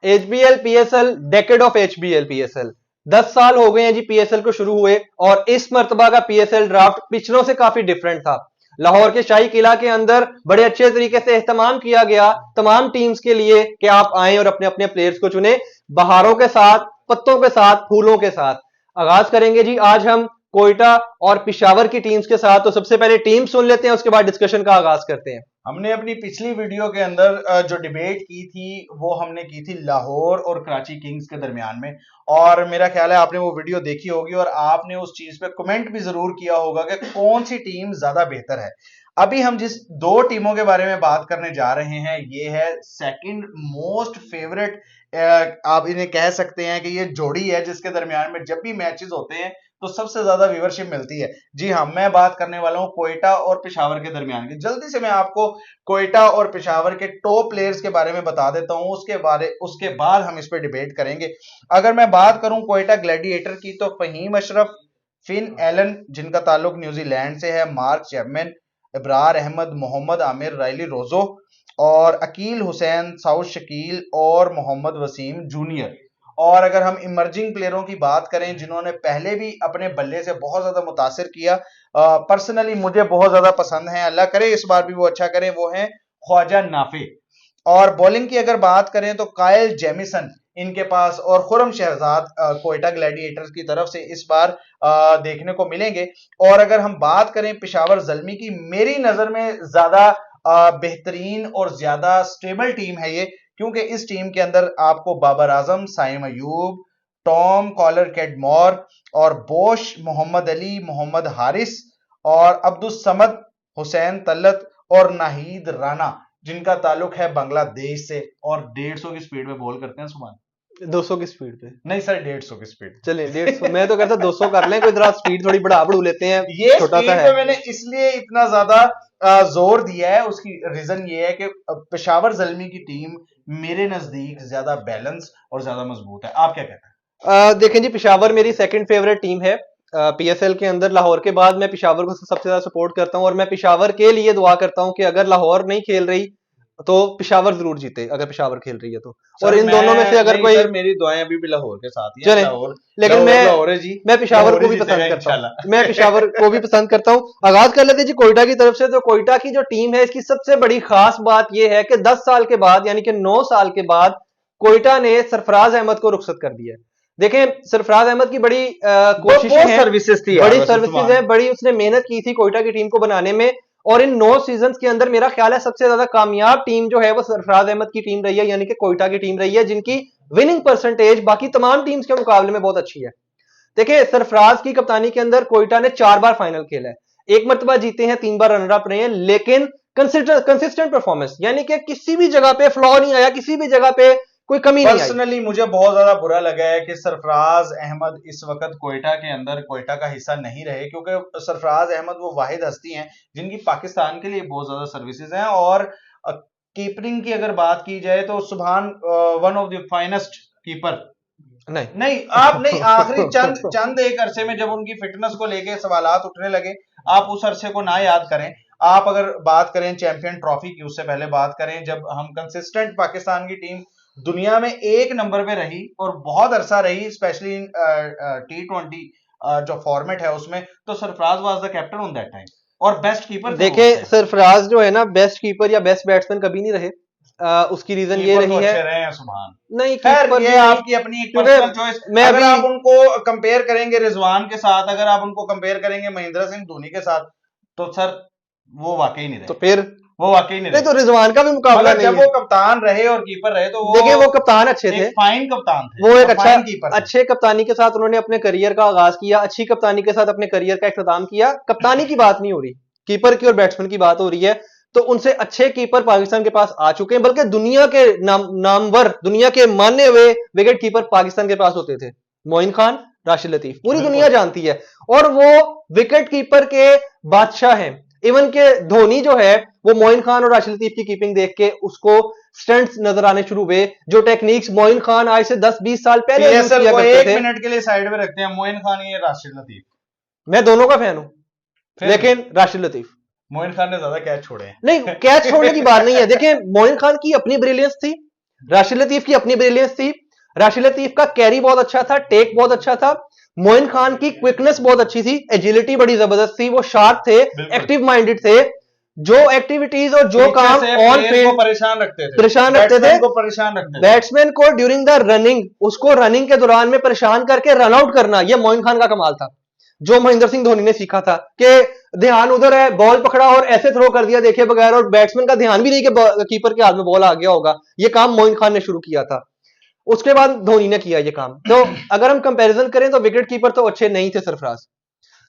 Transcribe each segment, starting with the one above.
HBL PSL, decade of HBL PSL, 10 साल हो गए हैं जी पीएसएल को शुरू हुए, और इस मर्तबा का पीएसएल ड्राफ्ट पिछलों से काफी डिफरेंट था। लाहौर के शाही किला के अंदर बड़े अच्छे तरीके से एहतमाम किया गया तमाम टीम्स के लिए कि आप आए और अपने अपने प्लेयर्स को चुने, बहारों के साथ, पत्तों के साथ, फूलों के साथ। आगाज करेंगे जी आज हम कोयटा और पिशावर की टीम्स के साथ। तो सबसे पहले टीम सुन लेते हैं, उसके बाद डिस्कशन का आगाज करते हैं। हमने अपनी पिछली वीडियो के अंदर जो डिबेट की थी वो हमने की थी लाहौर और कराची किंग्स के दरमियान में, और मेरा ख्याल है आपने वो वीडियो देखी होगी और आपने उस चीज पे कमेंट भी जरूर किया होगा कि कौन सी टीम ज्यादा बेहतर है। अभी हम जिस दो टीमों के बारे में बात करने जा रहे हैं ये है सेकंड मोस्ट फेवरेट, आप इन्हें कह सकते हैं कि ये जोड़ी है जिसके दरमियान में जब भी मैचेस होते हैं तो सबसे ज्यादा व्यूवरशिप मिलती है। जी हाँ, मैं बात करने वाला हूं कोयटा और पेशावर के दरमियान की। जल्दी से मैं आपको कोयटा और पेशावर के टॉप प्लेयर्स के बारे में बता देता हूं, उसके बाद हम इस पे डिबेट करेंगे। अगर मैं बात करूं कोयटा ग्लैडिएटर की तो फहीम अशरफ, फिन एलन जिनका ताल्लुक न्यूजीलैंड से है, Mark Chapman, Ibrar Ahmed, Mohammad Amir, Rilee Rossouw और अकील हुसैन, साउथ शकील और मोहम्मद वसीम जूनियर। और अगर हम इमर्जिंग प्लेयरों की बात करें जिन्होंने पहले भी अपने बल्ले से बहुत ज्यादा मुतासिर किया, पर्सनली मुझे बहुत ज्यादा पसंद है, अल्लाह करे इस बार भी वो अच्छा करें, वो है ख्वाजा नाफे। और बॉलिंग की अगर बात करें तो कायल जेमिसन इनके पास और खुरम शहजाद कोयटा ग्लैडिएटर्स की तरफ से इस बार देखने को मिलेंगे। और अगर हम बात करें पेशावर ज़ल्मी की, मेरी नजर में ज्यादा बेहतरीन और ज्यादा स्टेबल टीम है ये, क्योंकि इस टीम के अंदर आपको Babar Azam, Saim Ayub, Tom Kohler Cadmore और बोश, मोहम्मद अली, मोहम्मद हारिस और अब्दुल समद, हुसैन तल्लत और नाहिद राना जिनका ताल्लुक है बांग्लादेश से, और 150 की स्पीड में बॉल करते हैं सुभान। 200 की स्पीड पे नहीं सर, 150 की स्पीड। चले 150, मैं तो कहता 200 कर लें, कोई जरा स्पीड थोड़ी बढ़ा बढ़ू लेते हैं, ये छोटा सा स्पीड है। पे मैंने इसलिए इतना ज्यादा जोर दिया है, उसकी रीजन ये है कि पेशावर ज़ल्मी की टीम मेरे नजदीक ज्यादा बैलेंस और ज्यादा मजबूत है। आप क्या कहते हैं? देखें जी, पेशावर मेरी सेकंड फेवरेट टीम है पीएसएल के अंदर। लाहौर के बाद मैं पेशावर को सबसे ज्यादा सपोर्ट करता हूं, और मैं पेशावर के लिए दुआ करता हूं कि अगर लाहौर नहीं खेल रही तो पेशावर जरूर जीते, अगर पेशावर खेल रही है तो। और इन दोनों में से अगर कोई, सर मेरी दुआएं अभी भी लाहौर के साथ ही हैं। चले, लाहौर, लेकिन लाहौर है जी, मैं पेशावर लाहौर को ही भी पसंद जीतेगा करता हूँ, इंशाल्लाह। मैं पेशावर को भी पसंद करता हूँ। आगाज कर लेते हैं जी कोयटा की तरफ से। तो कोयटा की जो टीम है इसकी सबसे बड़ी खास बात यह है कि 10 साल के बाद, यानी कि 9 साल के बाद कोयटा ने सरफराज अहमद को रुखसत कर दिया है। देखें, सरफराज अहमद की बड़ी कोशिशें हैं, सर्विसेज थी, बड़ी सर्विसेज है, बड़ी उसने मेहनत की थी कोयटा की टीम को बनाने में, और इन 9 सीजन के अंदर मेरा ख्याल है सबसे ज्यादा कामयाब टीम जो है वो सरफराज अहमद की टीम रही है, यानी कि कोयटा की टीम रही है, जिनकी विनिंग परसेंटेज बाकी तमाम टीम्स के मुकाबले में बहुत अच्छी है। देखिए, सरफराज की कप्तानी के अंदर कोयटा ने 4 बार फाइनल खेला है, 1 मरतबा जीते हैं, 3 बार रनर अप रहे हैं, लेकिन कंसिस्टेंट परफॉर्मेंस, यानी कि किसी भी जगह पे फ्लॉ नहीं आया, किसी भी जगह पे कोई कमी नहीं आई। पर्सनली मुझे बहुत ज्यादा बुरा लगा है कि सरफराज अहमद इस वक्त कोयटा के अंदर कोयटा का हिस्सा नहीं रहे, क्योंकि सरफराज अहमद वो वाहिद हस्ती हैं जिनकी पाकिस्तान के लिए बहुत ज्यादा सर्विसेज हैं। और कीपरिंग की अगर बात की जाए तो सुभान one of the finest keeper. नहीं आप नहीं, आखिरी चंद एक अरसे में जब उनकी फिटनेस को लेके सवालात उठने लगे, आप उस अरसे को ना याद करें। आप अगर बात करें चैंपियन ट्रॉफी की, उससे पहले बात करें जब हम कंसिस्टेंट पाकिस्तान की टीम दुनिया में 1 नंबर पे रही और बहुत अरसा रही, स्पेशली इन T20 जो फॉर्मेट है उसमें, तो Sarfaraz was the captain on that time और बेस्ट कीपर। देखे, सरफराज जो है ना, बेस्ट कीपर या बेस्ट बैट्समैन कभी नहीं रहे। उसकी रीजन ये रही है, रहे हैं सुभान। नहीं खैर ये आपकी अपनी एक पर्सनल चॉइस। अगर आप उनको कंपेयर करेंगे रिजवान के साथ, अगर आप उनको कंपेयर करेंगे महेंद्र सिंह धोनी के साथ, तो सर वो वाकई नहीं रहे। तो फिर वो वाकई नहीं रहे। तो रिजवान का भी मुकाबला नहीं है। जब वो कप्तान रहे और कीपर रहे तो देखिए, वो कप्तान अच्छे थे, फाइन कप्तान थे, वो एक अच्छे कप्तानी के साथ उन्होंने अपने करियर का आगाज किया, अच्छी कप्तानी के साथ अपने करियर का इख्तिताम किया। कप्तानी की बात नहीं हो रही, कीपर की और बैट्समैन की बात हो रही है। तो उनसे अच्छे कीपर पाकिस्तान के पास आ चुके हैं, बल्कि दुनिया के नामवर, दुनिया के माने हुए विकेट कीपर पाकिस्तान के पास होते थे। मोइन खान, राशिद लतीफ, पूरी दुनिया जानती है, और वो विकेट कीपर के बादशाह हैं। इवन के धोनी जो है वो मोइन खान और राशिद लतीफ की कीपिंग देख के उसको स्टंट्स नजर आने शुरू हुए, जो टेक्निक्स मोइन खान आज से 10-20 साल पहले यूज किया करते थे। 1 मिनट के लिए साइड में रखते हैं, मोइन खान या राशिद लतीफ। मैं दोनों का फैन हूं, लेकिन राशिद लतीफ। मोइन खान ने ज्यादा कैच छोड़े हैं। नहीं, कैच छोड़ने की बात नहीं है। देखें, मोइन खान की अपनी ब्रिलियंस थी, राशिद लतीफ की अपनी ब्रिलियंस थी, राशिद लतीफ का कैरी बहुत अच्छा था, टेक बहुत अच्छा था, मोइन खान की क्विकनेस बहुत अच्छी थी, एजिलिटी बड़ी जबरदस्त थी, वो शार्प थे, एक्टिव माइंडेड थे, जो एक्टिविटीज और जो काम ऑन फील्ड परेशान रखते थे, को परेशान रखते थे, बैट्समैन को ड्यूरिंग द रनिंग, उसको रनिंग के दौरान में परेशान करके रन आउट करना, यह मोइन खान का कमाल था, जो महेंद्र सिंह धोनी ने सीखा था कि ध्यान उधर है, बॉल पकड़ा और ऐसे थ्रो कर दिया देखे बगैर, और बैट्समैन का ध्यान भी नहीं कि कीपर के हाथ में बॉल आ गया होगा। यह काम मोइन खान ने शुरू किया था, उसके बाद धोनी ने किया ये काम। तो अगर हम कंपैरिजन करें तो विकेट कीपर तो अच्छे नहीं थे सरफराज।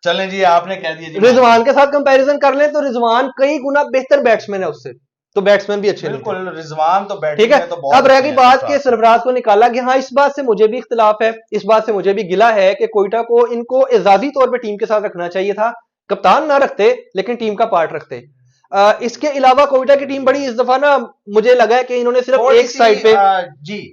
चलें जी, आपने कह दिया जी। रिजवान के साथ कंपैरिजन कर लें तो रिजवान कई गुना बेहतर बैट्समैन है उससे, तो बैट्समैन भी अच्छे बिल्कुल, रिजवान तो ठीक है। तो अब रह गई बात कि सरफराज को निकाला गया, हाँ इस बात से मुझे भी इख्तिलाफ है, इस बात से मुझे भी गिला है कि कोयटा को इनको एजाजी तौर पे टीम के साथ रखना चाहिए था, कप्तान ना रखते लेकिन टीम का पार्ट रखते। इसके अलावा कोयटा की टीम बड़ी इस दफा ना मुझे लगा है कि इन्होंने सिर्फ एक साइड पे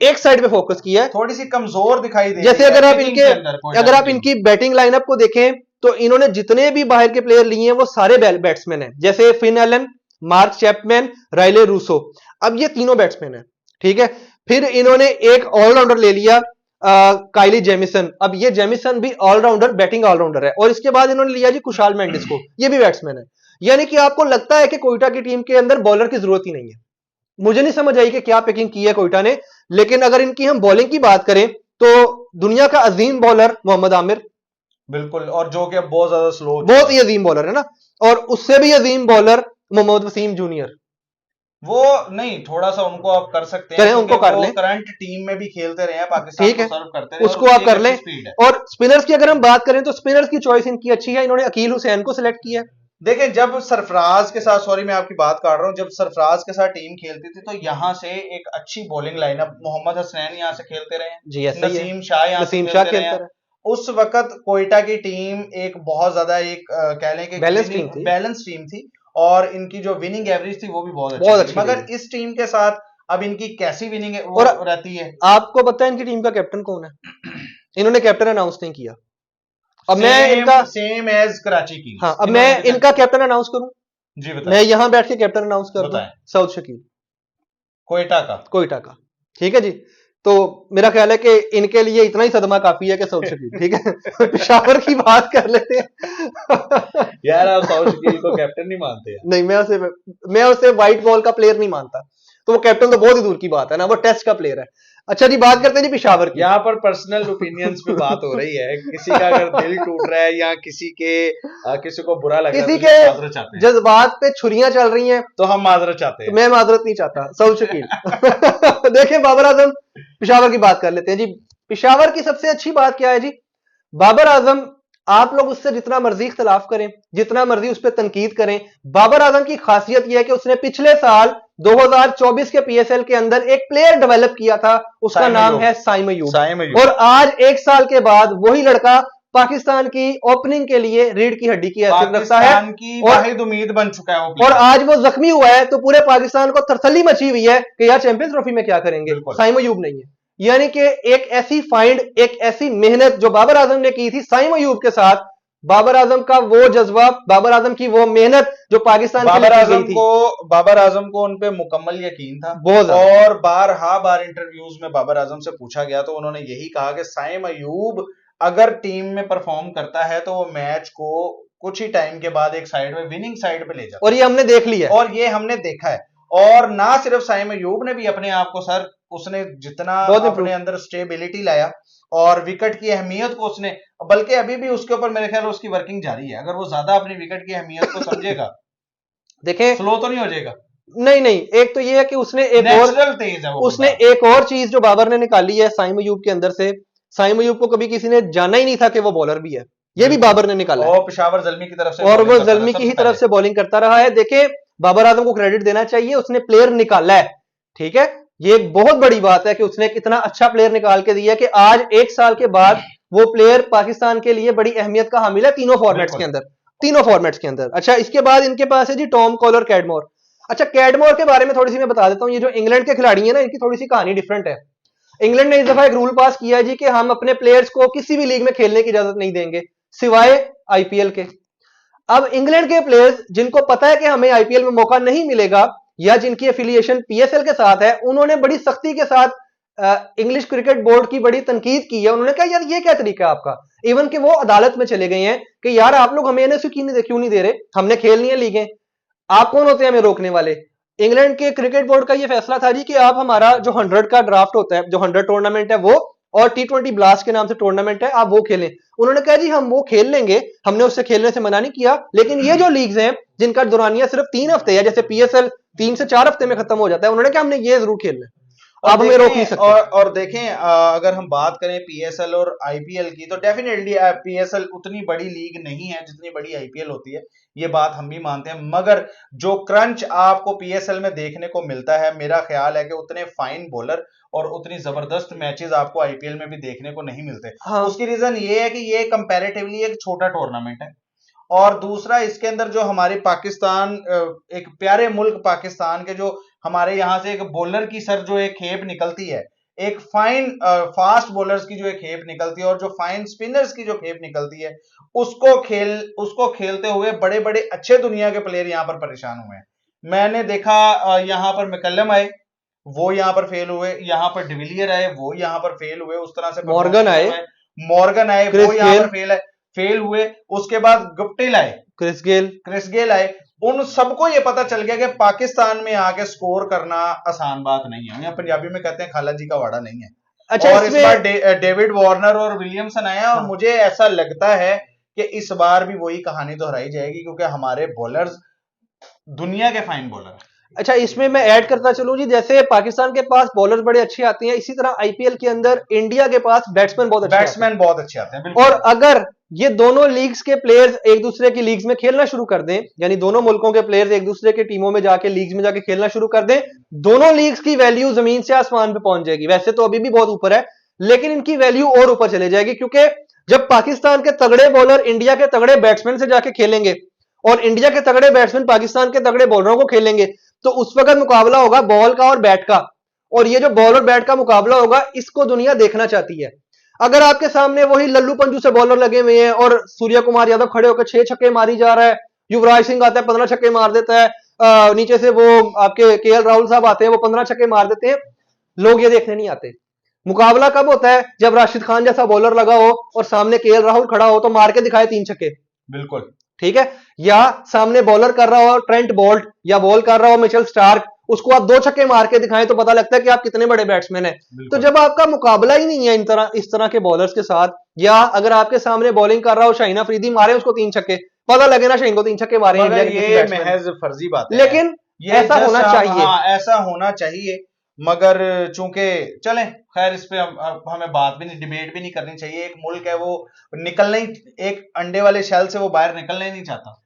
एक साइड पे फोकस किया है, थोड़ी सी कमजोर दिखाई दे। जैसे अगर आप इनकी बैटिंग लाइनअप को देखें तो इन्होंने जितने भी बाहर के प्लेयर लिए हैं वो सारे बैट्समैन हैं, जैसे Finn Allen, Mark Chapman, Rilee Rossouw, अब ये तीनों बैट्समैन हैं, ठीक है। फिर इन्होंने एक ऑलराउंडर ले लिया काइली जेमिसन, अब ये जेमिसन भी ऑलराउंडर, बैटिंग ऑलराउंडर है, और इसके बाद इन्होंने लिया जी कुशाल मेंडिस को, ये भी बैट्समैन है। यानी कि आपको लगता है कि कोयटा की टीम के अंदर बॉलर की जरूरत ही नहीं है। मुझे नहीं समझ आई कि क्या पिकिंग की है कोयटा ने, लेकिन अगर इनकी हम बॉलिंग की बात करें तो दुनिया का अजीम बॉलर मोहम्मद आमिर, बिल्कुल, और जो कि बहुत ज्यादा स्लो, बहुत ही अजीम बॉलर है ना, और उससे भी अजीम बॉलर मोहम्मद वसीम जूनियर, वो नहीं, थोड़ा सा उनको आप कर सकते हैं, उनको कर लें, करंट टीम में भी खेलते रहे हैं, पाकिस्तान को सर्व करते रहे, उसको आप कर लें। और स्पिनर्स की अगर हम बात करें तो स्पिनर्स की चॉइस इनकी अच्छी है, इन्होंने अकील हुसैन को सिलेक्ट किया है। देखें, जब सरफराज के साथ, सॉरी मैं आपकी बात काट रहा हूं, जब सरफराज के साथ टीम खेलती थी तो यहां से एक अच्छी बॉलिंग लाइनअप, मोहम्मद हसनैन यहां से खेलते रहे जी, नसीम शाह यहां से खेलते रहे। उस वक्त कोयटा की टीम एक बहुत ज्यादा एक कह लें कि बैलेंस टीम थी, और इनकी जो विनिंग एवरेज थी वो भी बहुत अच्छी थी। मगर इस टीम के साथ अब इनकी कैसी विनिंग रहती है? आपको पता है इनकी टीम का कैप्टन कौन है? इन्होंने कैप्टन अनाउंस नहीं किया। अब मैं इनका सेम एज कराची की, हाँ, अब मैं इनका कैप्टन अनाउंस करूं जी, बताएं। मैं यहां बैठ के कैप्टन अनाउंस कर दूं, सऊद शकील, कोयटा का, ठीक है जी। तो मेरा ख्याल है कि इनके लिए इतना ही सदमा काफी है कि सऊद शकील, ठीक है। पेशावर की बात कर लेते हैं। यार आप सऊद शकील को कैप्टन नहीं मानते हैं? नहीं, मैं उसे व्हाइट बॉल का प्लेयर नहीं मानता, तो वो कैप्टन तो बहुत ही दूर की बात है ना, वो टेस्ट का प्लेयर है। अच्छा जी, बात करते हैं जी पेशावर की। यहाँ पर पर्सनल ओपिनियंस पे बात हो रही है, किसी का अगर दिल टूट रहा है या किसी को बुरा लग रहा है, किसी के जज्बात पे छुरियां चल रही हैं, तो हम माजरत चाहते हैं। तो मैं माजरत नहीं चाहता, सऊद शकील। देखें, बाबर आजम, पेशावर की बात कर लेते हैं जी। पेशावर की सबसे अच्छी बात क्या है जी? बाबर आजम, आप लोग उससे जितना मर्जी इख्तलाफ करें, जितना मर्जी उस पर तनकीद करें, बाबर आजम की खासियत यह है कि उसने पिछले साल 2024 के पीएसएल के अंदर एक प्लेयर डेवलप किया था, उसका नाम है साइम अयूब, और आज एक साल के बाद वही लड़का पाकिस्तान की ओपनिंग के लिए रीढ़ की हड्डी की हैसियत रखता है, वाहिद उम्मीद बन चुका है वो, और आज वो जख्मी हुआ है तो पूरे पाकिस्तान को तसल्ली मची हुई है कि यार चैंपियंस ट्रॉफी में क्या करेंगे, साइम अयूब नहीं है। यानी कि एक ऐसी फाइंड, एक ऐसी मेहनत जो बाबर आजम ने की थी साइम अयूब के साथ, बाबर आजम का वो जज्बा, बाबर आजम की वो मेहनत जो पाकिस्तान बाबर आजम को उन पे मुकम्मल यकीन था, और बार इंटरव्यूज में बाबर आजम से पूछा गया तो उन्होंने यही कहा कि साइम अयूब अगर टीम में परफॉर्म करता है तो वो मैच को कुछ ही टाइम के बाद एक साइड में विनिंग साइड पे ले जाता है, और ये हमने देख लिया, और ये हमने देखा है। और ना सिर्फ साइम अयूब ने भी अपने आप को, सर उसने जितना अपने अंदर स्टेबिलिटी लाया और विकेट की अहमियत को उसने, बल्कि अभी भी उसके ऊपर मेरे ख्याल उसकी वर्किंग जारी है, अगर वो ज्यादा अपनी विकेट की अहमियत को समझेगा, देखें स्लो तो नहीं हो जाएगा। नहीं, एक तो ये है कि उसने एक और चीज जो बाबर ने निकाली है साइम अयूब के अंदर से, साइम अयूब को कभी किसी ने जाना ही नहीं था कि वो बॉलर भी है, ये भी बाबर ने निकाला है, पेशावर ज़ल्मी की तरफ से, और वो ज़ल्मी की ही तरफ से बॉलिंग करता रहा है। देखें, बाबर आजम को क्रेडिट देना चाहिए, उसने प्लेयर निकाला है, ठीक है, ये एक बहुत बड़ी बात है कि उसने कितना अच्छा प्लेयर निकाल के दिया कि आज एक साल के बाद वो प्लेयर पाकिस्तान के लिए बड़ी अहमियत का हामिल है तीनों फॉर्मेट्स के अंदर। अच्छा, इसके बाद इनके पास है जी टॉम कॉल और कैडमोर। अच्छा, कैडमोर के बारे में थोड़ी सी मैं बता देता हूं, ये जो इंग्लैंड के खिलाड़ी है ना, इनकी थोड़ी सी कहानी डिफरेंट है। इंग्लैंड ने इस दफा एक रूल पास किया है जी कि हम अपने प्लेयर्स को किसी भी लीग में खेलने की इजाजत नहीं देंगे सिवाय आईपीएल के। अब इंग्लैंड के प्लेयर्स जिनको पता है कि हमें आईपीएल में मौका नहीं मिलेगा, या जिनकी एफिलिएशन पीएसएल के साथ है, उन्होंने बड़ी सख्ती के साथ इंग्लिश क्रिकेट बोर्ड की बड़ी तनकीद की है। उन्होंने कहा यार ये क्या तरीका है आपका, इवन कि वो अदालत में चले गए हैं कि यार आप लोग हमें एनएसयू क्यों नहीं दे रहे, हमने खेलनी है लीगें, आप कौन होते हैं हमें रोकने वाले। इंग्लैंड के क्रिकेट बोर्ड का ये फैसला था जी कि आप हमारा जो 100 का ड्राफ्ट होता है, जो 100 टूर्नामेंट है वो, और T20 ब्लास्ट के नाम से टूर्नामेंट है, आप वो खेलें। उन्होंने कहा जी हम वो खेल लेंगे, हमने उससे खेलने से मना नहीं किया, लेकिन ये जो लीग्स हैं जिनका दुरानिया सिर्फ 3 हफ्ते है, जैसे पीएसएल 3 से 4 हफ्ते में खत्म हो जाता है, उन्होंने कहा हमने ये जरूर खेलना है, आप हमें रोक नहीं सकते। और देखें, अगर हम बात करें पीएसएल और आईपीएल की, तो डेफिनेटली पीएसएल उतनी बड़ी लीग नहीं है जितनी बड़ी आईपीएल होती है, ये बात हम भी मानते हैं, मगर जो क्रंच आपको पीएसएल में देखने को मिलता है, मेरा ख्याल है कि उतने फाइन बॉलर और उतनी जबरदस्त मैचेस आपको आईपीएल में भी देखने को नहीं मिलते। हाँ। उसकी रीजन ये है कि ये कंपैरेटिवली एक छोटा टूर्नामेंट है, और दूसरा इसके अंदर जो हमारे पाकिस्तान, एक प्यारे मुल्क पाकिस्तान के जो हमारे यहाँ से एक बॉलर की सर जो एक खेप निकलती है, एक फाइन फास्ट बॉलर्स की जो एक खेप निकलती है, और जो फाइन स्पिनर्स की जो खेप निकलती है, उसको खेलते हुए बड़े बड़े अच्छे दुनिया के प्लेयर यहाँ पर परेशान हुए हैं। मैंने देखा यहाँ पर मैकलम आए, वो यहाँ पर फेल हुए, यहाँ पर डिविलियर आए, वो यहाँ पर फेल हुए, उस तरह से मॉर्गन आए, वो यहाँ पर फेल हुए। उसके बाद गुप्टिल आए, क्रिस गेल आए। उन सबको ये पता चल गया कि पाकिस्तान में आके स्कोर करना आसान बात नहीं है, यहाँ पंजाबी में कहते हैं खाला जी का वाड़ा नहीं है। अच्छा, और इस बार डेविड वार्नर और विलियमसन आया, और मुझे ऐसा लगता है कि इस बार भी वही कहानी दोहराई जाएगी, क्योंकि हमारे बॉलर्स दुनिया के फाइन बॉलर हैं। अच्छा, इसमें मैं ऐड करता चलूं जी, जैसे पाकिस्तान के पास बॉलर बड़े अच्छे आते हैं, इसी तरह आईपीएल के अंदर इंडिया के पास बैट्समैन बहुत अच्छे आते हैं। और अगर ये दोनों लीग्स के प्लेयर्स एक दूसरे की लीग्स में खेलना शुरू कर दें, यानी दोनों मुल्कों के प्लेयर्स एक दूसरे के टीमों में जाके लीग्स में जाके खेलना शुरू कर दें, दोनों लीग्स की वैल्यू जमीन से आसमान पे पहुंच जाएगी। वैसे तो अभी भी बहुत ऊपर है, लेकिन इनकी वैल्यू और ऊपर चले जाएगी, क्योंकि जब पाकिस्तान के तगड़े बॉलर इंडिया के तगड़े बैट्समैन से जाके खेलेंगे और इंडिया के तगड़े बैट्समैन पाकिस्तान के तगड़े बॉलरों को खेलेंगे, तो उस वक्त मुकाबला होगा बॉल का और बैट का, और ये जो बॉल और बैट का मुकाबला होगा, इसको दुनिया देखना चाहती है। अगर आपके सामने वही लल्लू पंजू से बॉलर लगे हुए हैं और सूर्य कुमार यादव खड़े होकर 6 छक्के मारी जा रहा है, युवराज सिंह आता है 15 छक्के मार देता है, नीचे से वो आपके केएल राहुल साहब आते हैं, वो 15 छक्के मार देते हैं, लोग ये देखने नहीं आते। मुकाबला कब होता है? जब राशिद खान जैसा बॉलर लगा हो और सामने केएल राहुल खड़ा हो, तो मार के दिखाए 3 छक्के। बिल्कुल ठीक है, या सामने बॉलर कर रहा हो ट्रेंट बोल्ट, या बॉल कर रहा हो मिचेल स्टार्क, उसको आप 2 छक्के मार के दिखाएं तो पता लगता है कि आप कितने बड़े बैट्समैन हैं। तो जब आपका मुकाबला ही नहीं है इस तरह के बॉलर्स के साथ, या अगर आपके सामने बॉलिंग कर रहा हो शाहीन अफरीदी, मारे उसको 3 छक्के, पता लगे ना शाहीन को 3 छक्के मारे हैं, ये महज फर्जी बात है, लेकिन ऐसा होना चाहिए। ऐसा होना चाहिए, मगर चूंकि चलें, खैर इस पे हमें बात भी नहीं, डिबेट भी नहीं करनी चाहिए। एक मुल्क है, वो निकलने ही, एक अंडे वाले शेल से वो बाहर निकलना ही नहीं चाहता।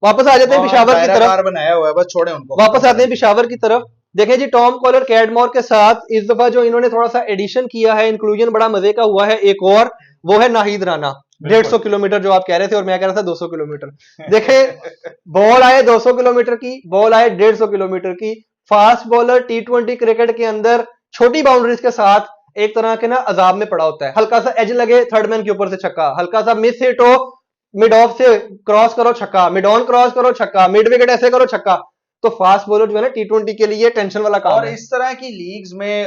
वापस आ जाते हैं पिशावर की तरफ, बनाया हुआ है, बस छोड़े उनको। वापस आते हैं पिशावर की तरफ। देखें जी, टॉम कॉलर कैडमोर के साथ इस दफा जो इन्होंने थोड़ा सा एडिशन किया है, इंक्लूजन बड़ा मजे का हुआ है एक और, वो है नाहिद राना। 150 किलोमीटर जो आप कह रहे थे और मैं कह रहा था 200 किलोमीटर। देखें, बॉल आए 200 किलोमीटर की, बॉल आए 150 किलोमीटर की। फास्ट बॉलर T20 क्रिकेट के अंदर छोटी बाउंड्रीज के साथ एक तरह के ना अजाब में पड़ा होता है। हल्का सा एज लगे थर्ड मैन के ऊपर से छक्का, हल्का सा मिस हिट हो मिड ऑफ से क्रॉस करो छक्का, मिड ऑन क्रॉस करो छक्का, मिड विकेट ऐसे करो छक्का। तो फास्ट बॉलर जो है ना T20 के लिए टेंशन वाला काम और है। इस तरह की लीग्स में,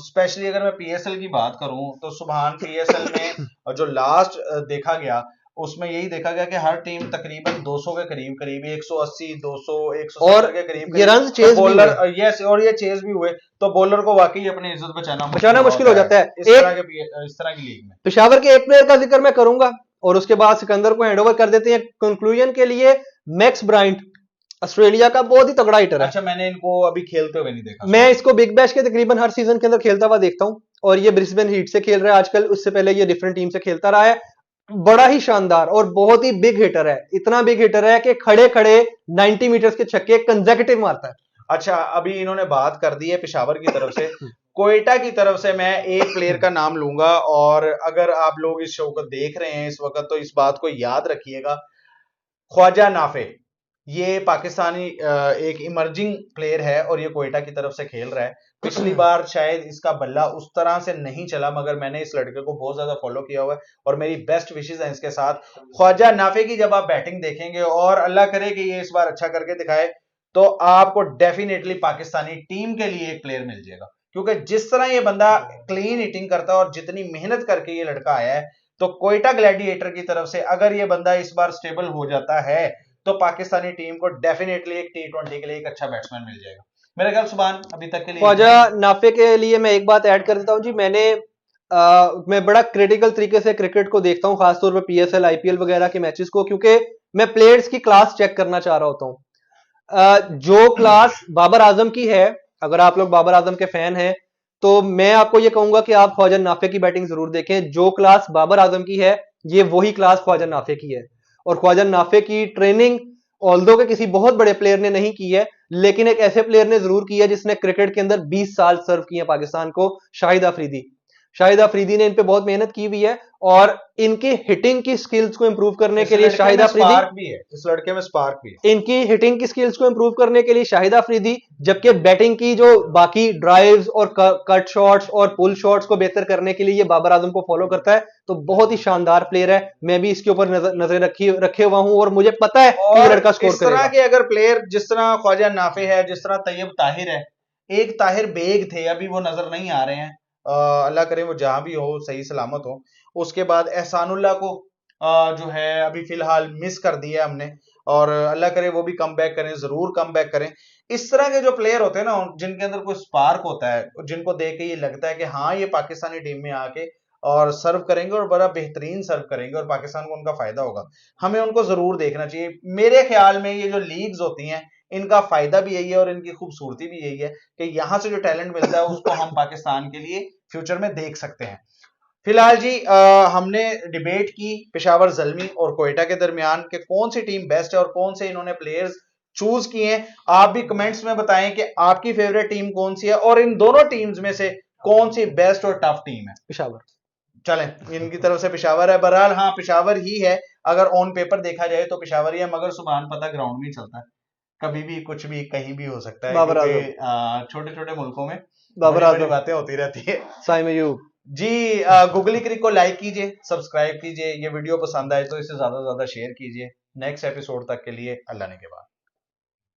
स्पेशली अगर मैं पीएसएल की बात करूं, तो सुबहान पीएसएल में जो लास्ट देखा गया, उसमें यही देखा गया कि हर टीम तकरीबन 200 के करीब 180, 200, 170 के करीब ये रन चेज बॉलर, यस, और ये चेज भी हुए, तो बॉलर को वाकई अपनी इज्जत बचाना मुश्किल हो जाता है। इस तरह की लीग में। पेशावर के एक प्लेयर का जिक्र मैं करूंगा और उसके बाद सिकंदर को हैंडओवर कर देते हैं कंक्लूजन के लिए। मैक्स ब्रायंट, ऑस्ट्रेलिया का बहुत ही तगड़ा हिटर है। अच्छा, मैंने इनको अभी खेलते हुए नहीं देखा। मैं इसको बिग बैश के तकरीबन हर सीजन के अंदर खेलता हुआ देखता हूं, और ये ब्रिस्बेन हीट से खेल रहा है आजकल, उससे पहले ये डिफरेंट टीम से खेलता रहा है। बड़ा ही शानदार और बहुत ही बिग हिटर है, इतना बिग हिटर है कि खड़े खड़े 90 मीटर्स के छक्के कंसेक्यूटिव मारता है। अच्छा, अभी इन्होंने बात कर दी है पेशावर की तरफ से। कोयटा की तरफ से मैं एक प्लेयर का नाम लूंगा, और अगर आप लोग इस शो को देख रहे हैं इस वक्त, तो इस बात को याद रखिएगा, ख्वाजा नाफे। ये पाकिस्तानी एक इमर्जिंग प्लेयर है, और ये कोयटा की तरफ से खेल रहा है। पिछली बार शायद इसका बल्ला उस तरह से नहीं चला, मगर मैंने इस लड़के को बहुत ज्यादा फॉलो किया हुआ है, और मेरी बेस्ट विशेस हैं इसके साथ। ख्वाजा नाफे की जब आप बैटिंग देखेंगे, और अल्लाह करे कि ये इस बार अच्छा करके दिखाए, तो आपको डेफिनेटली पाकिस्तानी टीम के लिए एक प्लेयर मिल जाएगा, क्योंकि जिस तरह ये बंदा क्लीन हिटिंग करता है और जितनी मेहनत करके ये लड़का आया है, तो कोयटा ग्लैडिएटर की तरफ से अगर ये बंदा इस बार स्टेबल हो जाता है तो पाकिस्तानी टीम को डेफिनेटली एक T20 के लिए एक अच्छा बैट्समैन मिल जाएगा। मेरे ख्याल सुभान अभी तक के लिए ख्वाजा नाफे के लिए मैं एक बात ऐड कर देता हूं जी। मैं बड़ा क्रिटिकल तरीके से क्रिकेट को देखता हूं, खासतौर पर PSL IPL वगैरह के मैचेस को, क्योंकि मैं प्लेयर्स की क्लास चेक करना चाह रहा होता हूं। जो क्लास बाबर आजम की है, अगर आप लोग बाबर आजम के फैन हैं तो मैं आपको ये कहूंगा कि आप ख्वाजा नाफे की बैटिंग जरूर देखें। जो क्लास बाबर आजम की है, ये वही क्लास ख्वाजा नाफे की है। और ख्वाजा नाफे की ट्रेनिंग ऑल्दो के किसी बहुत बड़े प्लेयर ने नहीं की है, लेकिन एक ऐसे प्लेयर ने जरूर किया जिसने क्रिकेट के अंदर 20 साल सर्व किए पाकिस्तान को, शाहिद अफरीदी। शाहिद अफरीदी ने इन पे बहुत मेहनत की हुई है और इनकी हिटिंग की स्किल्स को इंप्रूव करने के लिए शाहिद अफरीदी भी है, इस लड़के में स्पार्क भी है। इनकी हिटिंग की स्किल्स को इंप्रूव करने के लिए शाहिद अफरीदी, जबकि बैटिंग की जो बाकी ड्राइव्स और कट शॉट्स और पुल शॉट्स को बेहतर करने के लिए ये बाबर आजम को फॉलो करता है। तो बहुत ही शानदार प्लेयर है, मैं भी इसके ऊपर नजर रखे हुआ हूं और मुझे पता है कि ये लड़का स्कोर करेगा। इस तरह के अगर प्लेयर जिस तरह ख्वाजा नाफे है, जिस तरह तैयब ताहिर है, एक ताहिर बेग थे, अभी वो नजर नहीं आ रहे हैं, अल्लाह करे वो जहां भी हो सही सलामत हो। उसके बाद एहसानुल्लाह को जो है अभी फिलहाल मिस कर दिया हमने, और अल्लाह करे वो भी कम बैक करें, जरूर कम बैक करें। इस तरह के जो प्लेयर होते हैं ना, जिनके अंदर कोई स्पार्क होता है, जिनको देख के ये लगता है कि हाँ ये पाकिस्तानी टीम में आके और सर्व करेंगे और बड़ा बेहतरीन सर्व करेंगे और पाकिस्तान को उनका फायदा होगा, हमें उनको जरूर देखना चाहिए। मेरे ख्याल में ये जो लीग्स होती हैं इनका फायदा भी यही है और इनकी खूबसूरती भी यही है कि यहाँ से जो टैलेंट मिलता है उसको हम पाकिस्तान के लिए फ्यूचर में देख सकते हैं। फिलहाल जी हमने डिबेट की पेशावर ज़ल्मी और कोयटा के दरमियान कि कौन सी टीम बेस्ट है और कौन से इन्होंने प्लेयर्स चूज किए हैं। आप भी कमेंट्स में बताएं कि आपकी फेवरेट टीम कौन सी है और इन दोनों टीम्स में से कौन सी बेस्ट और टफ टीम है। पेशावर, चलें, इनकी तरफ से पेशावर है। बहरहाल हाँ पेशावर ही है, अगर ऑन पेपर देखा जाए तो पेशावर ही है, मगर सुभान पता ग्राउंड में ही चलता है, कभी भी कुछ भी कहीं भी हो सकता है, बाबर क्योंकि छोटे छोटे मुल्कों में बाबर बड़ी बड़ी आजम, बातें होती रहती है। साइम अयूब जी गूगली क्रिक को लाइक कीजिए, सब्सक्राइब कीजिए, ये वीडियो पसंद आए तो इसे ज्यादा से ज्यादा शेयर कीजिए। नेक्स्ट एपिसोड तक के लिए अल्लाह ने के बाद।